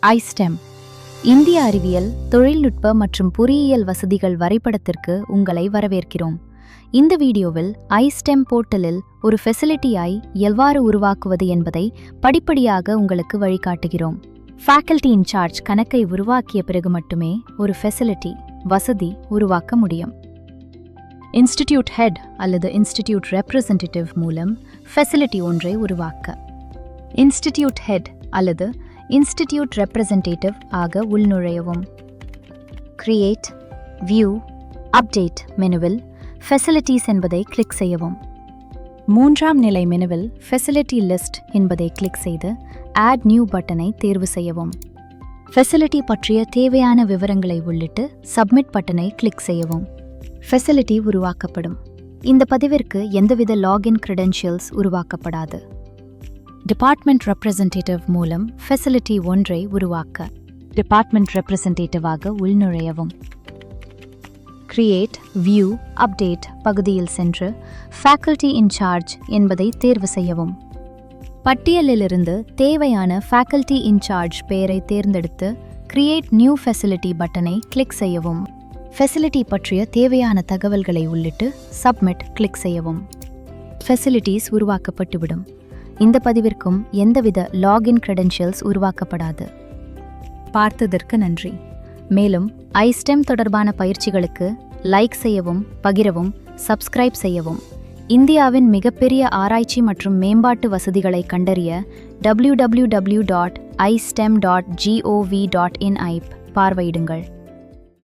iSTEM இந்திய அறிவியல், தொழில்நுட்ப மற்றும் பொறியியல் வசதிகள் வரைபடத்திற்கு உங்களை வரவேற்கிறோம். இந்த வீடியோவில் iSTEM போர்ட்டலில் ஒரு ஃபெசிலிட்டியை எவ்வாறு உருவாக்குவது என்பதை படிப்படியாக உங்களுக்கு வழிகாட்டுகிறோம். ஃபேக்கல்டி இன்சார்ஜ் கணக்கை உருவாக்கிய பிறகு மட்டுமே ஒரு ஃபெசிலிட்டி வசதி உருவாக்க முடியும். இன்ஸ்டிடியூட் ஹெட் அல்லது இன்ஸ்டிடியூட் ரெப்ரசன்டேட்டிவ் மூலம் ஃபெசிலிட்டி ஒன்றை உருவாக்க இன்ஸ்டிடியூட் ஹெட் அல்லது இன்ஸ்டிடியூட் ரெப்ரசன்டேட்டிவ் ஆக உள்நுழையவும். கிரியேட், வியூ, அப்டேட் மெனுவில் ஃபெசிலிட்டிஸ் என்பதை கிளிக் செய்யவும். மூன்றாம் நிலை மெனுவில் ஃபெசிலிட்டி லிஸ்ட் என்பதை கிளிக் செய்து ஆட் நியூ பட்டனை தேர்வு செய்யவும். ஃபெசிலிட்டி பற்றிய தேவையான விவரங்களை உள்ளிட்டு சப்மிட் பட்டனை கிளிக் செய்யவும். ஃபெசிலிட்டி உருவாக்கப்படும். இந்த பதிவிற்கு எந்தவித லாகின் கிரெடென்ஷியல்ஸ் உருவாக்கப்படாது. டிபார்ட்மெண்ட் ரெப்ரசன்டேட்டிவ் மூலம் ஃபெசிலிட்டி ஒன்றை உருவாக்க டிபார்ட்மெண்ட் ரெப்ரசன்டேட்டிவாக உள்நுழையவும். கிரியேட், வியூ, அப்டேட் பகுதியில் சென்று ஃபேக்கல்டி இன்சார்ஜ் என்பதை தேர்வு செய்யவும். பட்டியலிலிருந்து தேவையான ஃபேக்கல்டி இன்சார்ஜ் பெயரை தேர்ந்தெடுத்து கிரியேட் நியூ ஃபெசிலிட்டி பட்டனை கிளிக் செய்யவும். ஃபெசிலிட்டி பற்றிய தேவையான தகவல்களை உள்ளிட்டு சப்மிட் கிளிக் செய்யவும். ஃபெசிலிட்டிஸ் உருவாக்கப்பட்டுவிடும். இந்த பதிவிற்கும் எந்தவித லாகின் கிரெடென்ஷியல்ஸ் உருவாக்கப்படாது. பார்த்ததற்கு நன்றி. மேலும் iSTEM தொடர்பான பயிற்சிகளுக்கு லைக் செய்யவும், பகிரவும், சப்ஸ்கிரைப் செய்யவும். இந்தியாவின் மிகப்பெரிய ஆராய்ச்சி மற்றும் மேம்பாட்டு வசதிகளை கண்டறிய www.istem.gov.in ஐ பார்வையிடுங்கள்.